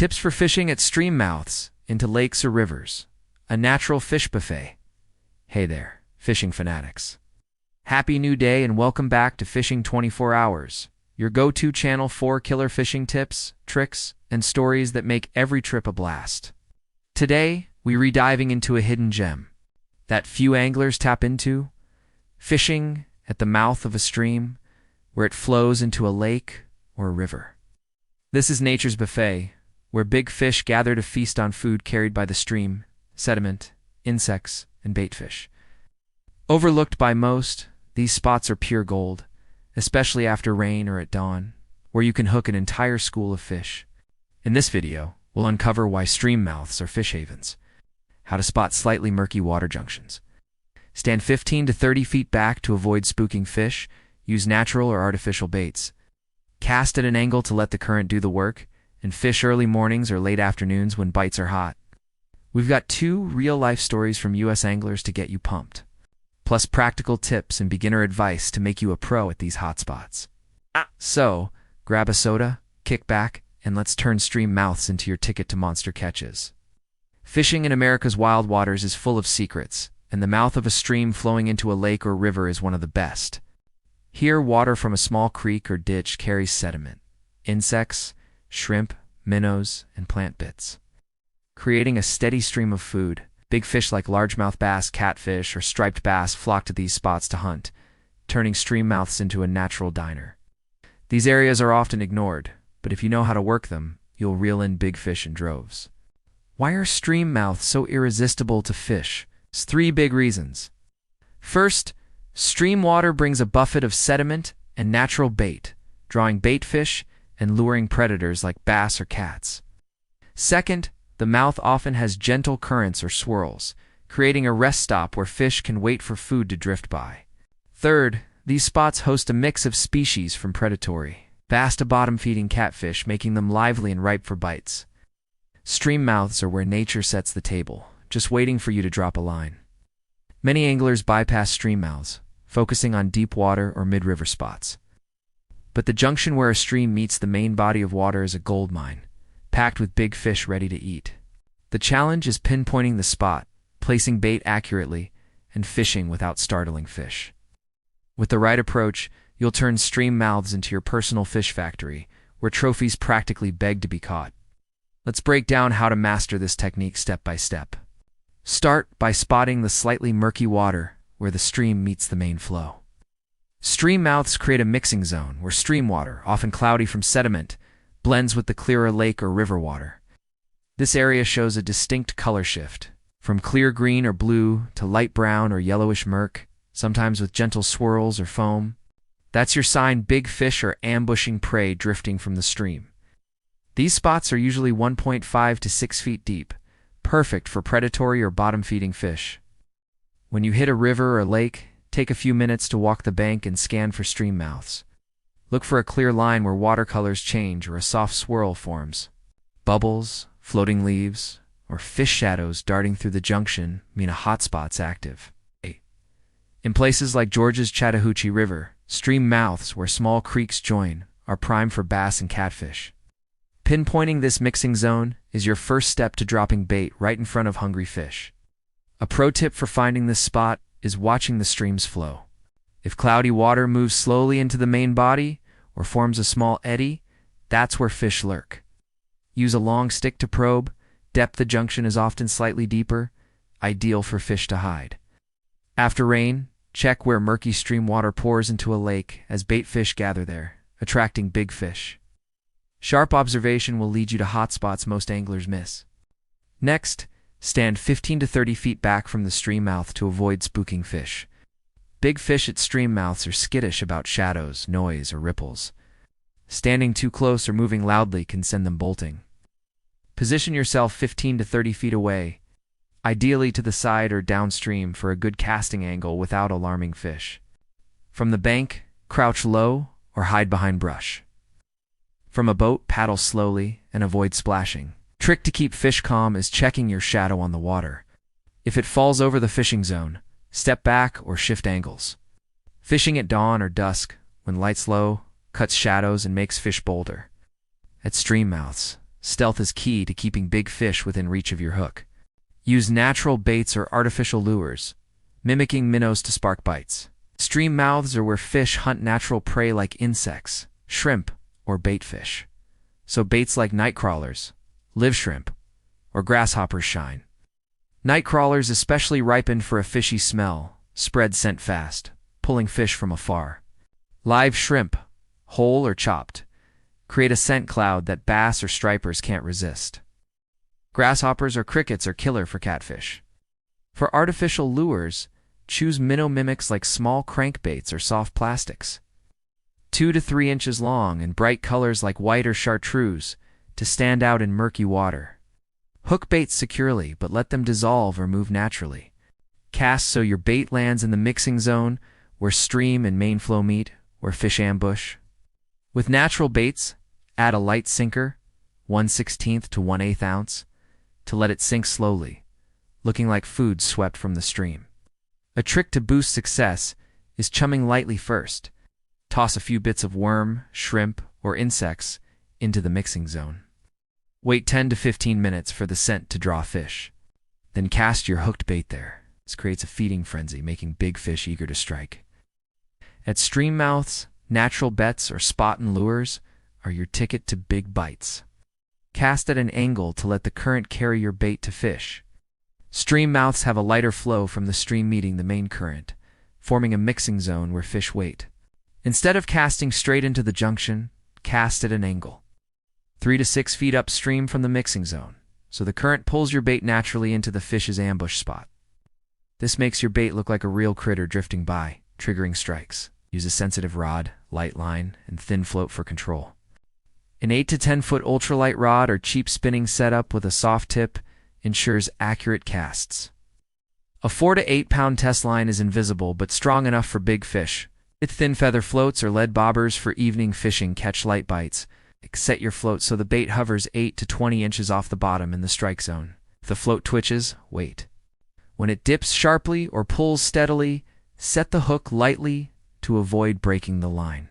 Tips for fishing at stream mouths, into lakes or rivers. A natural fish buffet. Hey there, fishing fanatics. Happy new day and welcome back to Fishing 24 Hours, your go-to channel for killer fishing tips, tricks, and stories that make every trip a blast. Today, we're re-diving into a hidden gem that few anglers tap into, fishing at the mouth of a stream where it flows into a lake or a river. This is nature's buffet, where big fish gather to feast on food carried by the stream, sediment, insects, and bait fish. Overlooked by most, these spots are pure gold, especially after rain or at dawn, where you can hook an entire school of fish. In this video, we'll uncover why stream mouths are fish havens, how to spot slightly murky water junctions, stand 15 to 30 feet back to avoid spooking fish, use natural or artificial baits, cast at an angle to let the current do the work, and fish early mornings or late afternoons when bites are hot. We've got 2 real-life stories from US anglers to get you pumped, plus practical tips and beginner advice to make you a pro at these hotspots. So, grab a soda, kick back, and let's turn stream mouths into your ticket to monster catches. Fishing in America's wild waters is full of secrets, and the mouth of a stream flowing into a lake or river is one of the best. Here, water from a small creek or ditch carries sediment, insects, shrimp, minnows, and plant bits, creating a steady stream of food. Big fish like largemouth bass, catfish, or striped bass flock to these spots to hunt, turning stream mouths into a natural diner. These areas are often ignored, but if you know how to work them, you'll reel in big fish in droves. Why are stream mouths so irresistible to fish? There's 3 big reasons. First, stream water brings a buffet of sediment and natural bait, drawing bait fish and luring predators like bass or cats. Second, the mouth often has gentle currents or swirls, creating a rest stop where fish can wait for food to drift by. Third, these spots host a mix of species from predatory bass to bottom-feeding catfish, making them lively and ripe for bites. Stream mouths are where nature sets the table, just waiting for you to drop a line. Many anglers bypass stream mouths, focusing on deep water or mid-river spots. But the junction where a stream meets the main body of water is a gold mine, packed with big fish ready to eat. The challenge is pinpointing the spot, placing bait accurately, and fishing without startling fish. With the right approach, you'll turn stream mouths into your personal fish factory, where trophies practically beg to be caught. Let's break down how to master this technique step by step. Start by spotting the slightly murky water where the stream meets the main flow. Stream mouths create a mixing zone where stream water, often cloudy from sediment, blends with the clearer lake or river water. This area shows a distinct color shift, from clear green or blue to light brown or yellowish murk, sometimes with gentle swirls or foam. That's your sign big fish are ambushing prey drifting from the stream. These spots are usually 1.5 to 6 feet deep, perfect for predatory or bottom-feeding fish. When you hit a river or lake, take a few minutes to walk the bank and scan for stream mouths. Look for a clear line where watercolors change or a soft swirl forms. Bubbles, floating leaves, or fish shadows darting through the junction mean a hotspot's active. In places like Georgia's Chattahoochee River, stream mouths where small creeks join are prime for bass and catfish. Pinpointing this mixing zone is your first step to dropping bait right in front of hungry fish. A pro tip for finding this spot is watching the stream's flow. If cloudy water moves slowly into the main body or forms a small eddy, that's where fish lurk. Use a long stick to probe. Depth of junction is often slightly deeper, ideal for fish to hide. After rain, check where murky stream water pours into a lake as bait fish gather there, attracting big fish. Sharp observation will lead you to hotspots most anglers miss. Next, stand 15 to 30 feet back from the stream mouth to avoid spooking fish. Big fish at stream mouths are skittish about shadows, noise, or ripples. Standing too close or moving loudly can send them bolting. Position yourself 15 to 30 feet away, ideally to the side or downstream for a good casting angle without alarming fish. From the bank, crouch low or hide behind brush. From a boat, paddle slowly and avoid splashing. Trick to keep fish calm is checking your shadow on the water. If it falls over the fishing zone, step back or shift angles. Fishing at dawn or dusk, when light's low, cuts shadows and makes fish bolder. At stream mouths, Stealth is key to keeping big fish within reach of your hook. Use natural baits or artificial lures, mimicking minnows to spark bites. Stream mouths are where fish hunt natural prey like insects, shrimp, or bait fish. So baits like night crawlers, live shrimp, or grasshoppers shine. Night crawlers, especially ripened for a fishy smell, spread scent fast, pulling fish from afar. Live shrimp, whole or chopped, create a scent cloud that bass or stripers can't resist. Grasshoppers or crickets are killer for catfish. For artificial lures, choose minnow mimics like small crankbaits or soft plastics. 2 to 3 inches long and bright colors like white or chartreuse to stand out in murky water. Hook baits securely, but let them dissolve or move naturally. Cast so your bait lands in the mixing zone where stream and main flow meet, where fish ambush. With natural baits, add a light sinker, 1/16 to 1/8 ounce, to let it sink slowly, looking like food swept from the stream. A trick to boost success is chumming lightly first. Toss a few bits of worm, shrimp, or insects into the mixing zone. Wait 10 to 15 minutes for the scent to draw fish. Then cast your hooked bait there. This creates a feeding frenzy, making big fish eager to strike. At stream mouths, natural bets or spot and lures are your ticket to big bites. Cast at an angle to let the current carry your bait to fish. Stream mouths have a lighter flow from the stream meeting the main current, forming a mixing zone where fish wait. Instead of casting straight into the junction, cast at an angle, 3 to 6 feet upstream from the mixing zone, so the current pulls your bait naturally into the fish's ambush spot. This makes your bait look like a real critter drifting by, triggering strikes. Use a sensitive rod, light line, and thin float for control. An 8 to 10 foot ultralight rod or cheap spinning setup with a soft tip ensures accurate casts. A 4 to 8 pound test line is invisible but strong enough for big fish. With thin feather floats or lead bobbers for evening fishing, catch light bites. Set your float so the bait hovers 8 to 20 inches off the bottom in the strike zone. If the float twitches, wait. When it dips sharply or pulls steadily, set the hook lightly to avoid breaking the line.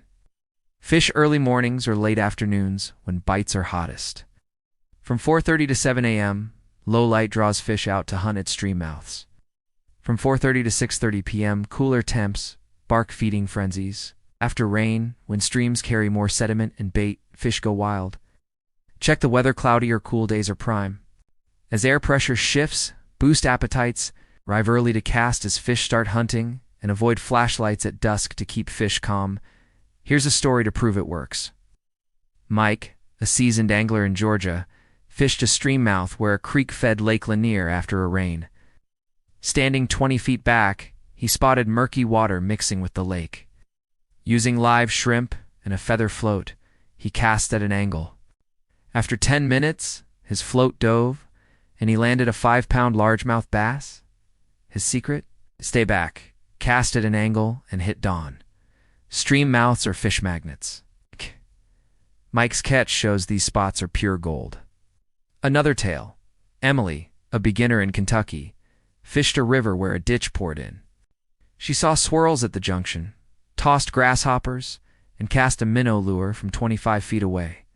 Fish early mornings or late afternoons when bites are hottest. From 4:30 to 7 a.m., low light draws fish out to hunt at stream mouths. From 4:30 to 6:30 p.m., cooler temps, bark feeding frenzies. After rain, when streams carry more sediment and bait, fish go wild. Check the weather. Cloudy or cool days are prime. As air pressure shifts, boost appetites, arrive early to cast as fish start hunting, and avoid flashlights at dusk to keep fish calm. Here's a story to prove it works. Mike, a seasoned angler in Georgia, fished a stream mouth where a creek fed Lake Lanier after a rain. Standing 20 feet back, he spotted murky water mixing with the lake. Using live shrimp and a feather float, he cast at an angle. After 10 minutes, his float dove, and he landed a 5-pound largemouth bass. His secret? Stay back, cast at an angle, and hit dawn. Stream mouths are fish magnets. Mike's catch shows these spots are pure gold. Another tale. Emily, a beginner in Kentucky, fished a river where a ditch poured in. She saw swirls at the junction, tossed grasshoppers, and cast a minnow lure from 25 feet away.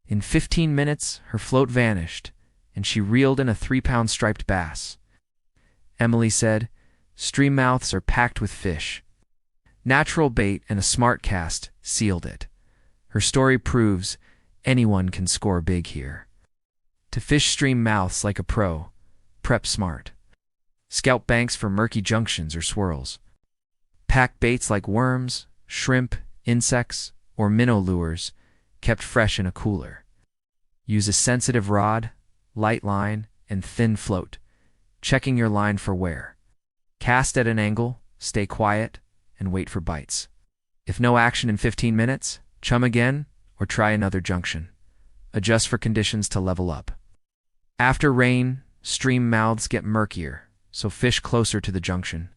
In 15 minutes, her float vanished, and she reeled in a 3-pound striped bass. Emily said, "Stream mouths are packed with fish. Natural bait and a smart cast sealed it." Her story proves anyone can score big here. To fish stream mouths like a pro, prep smart. Scout banks for murky junctions or swirls. Pack baits like worms, shrimp, insects, or minnow lures, kept fresh in a cooler. Use a sensitive rod, light line, and thin float, checking your line for wear. Cast at an angle, stay quiet, and wait for bites. If no action in 15 minutes, chum again or try another junction. Adjust for conditions to level up. After rain, stream mouths get murkier, so fish closer to the junction.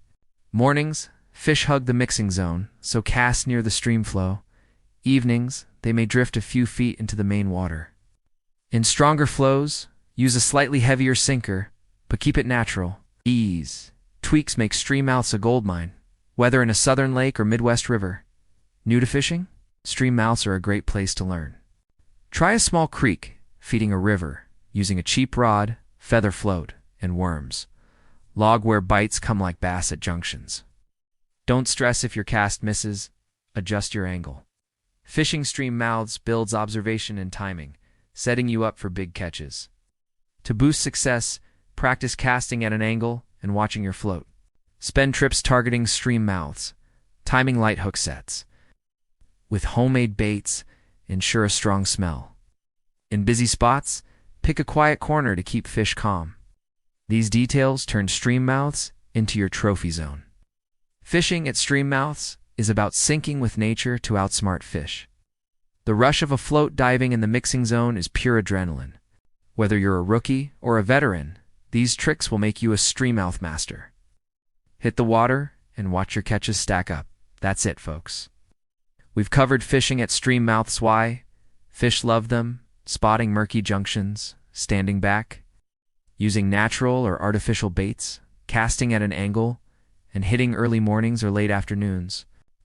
Mornings, fish hug the mixing zone, so cast near the stream flow. Evenings, they may drift a few feet into the main water. In stronger flows, use a slightly heavier sinker, but keep it natural. Ease. Tweaks make stream mouths a goldmine, whether in a southern lake or Midwest river. New to fishing? Stream mouths are a great place to learn. Try a small creek, feeding a river, using a cheap rod, feather float, and worms. Log where bites come like bass at junctions. Don't stress if your cast misses, adjust your angle. Fishing stream mouths builds observation and timing, setting you up for big catches. To boost success, practice casting at an angle and watching your float. Spend trips targeting stream mouths, timing light hook sets. With homemade baits, ensure a strong smell. In busy spots, pick a quiet corner to keep fish calm. These details turn stream mouths into your trophy zone. Fishing at stream mouths is about syncing with nature to outsmart fish. The rush of a float diving in the mixing zone is pure adrenaline. Whether you're a rookie or a veteran, these tricks will make you a streammouth master. Hit the water and watch your catches stack up. That's it, folks. We've covered fishing at stream mouths, why fish love them, spotting murky junctions, standing back, using natural or artificial baits, casting at an angle, and hitting early mornings or late afternoons.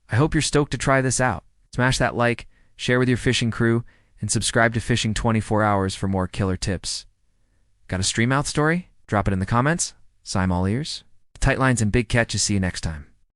I hope you're stoked to try this out. Smash that like, share with your fishing crew, and subscribe to Fishing 24 Hours for more killer tips. Got a streammouth story? Drop it in the comments. So I'm all ears. Tight lines and big catches. See you next time.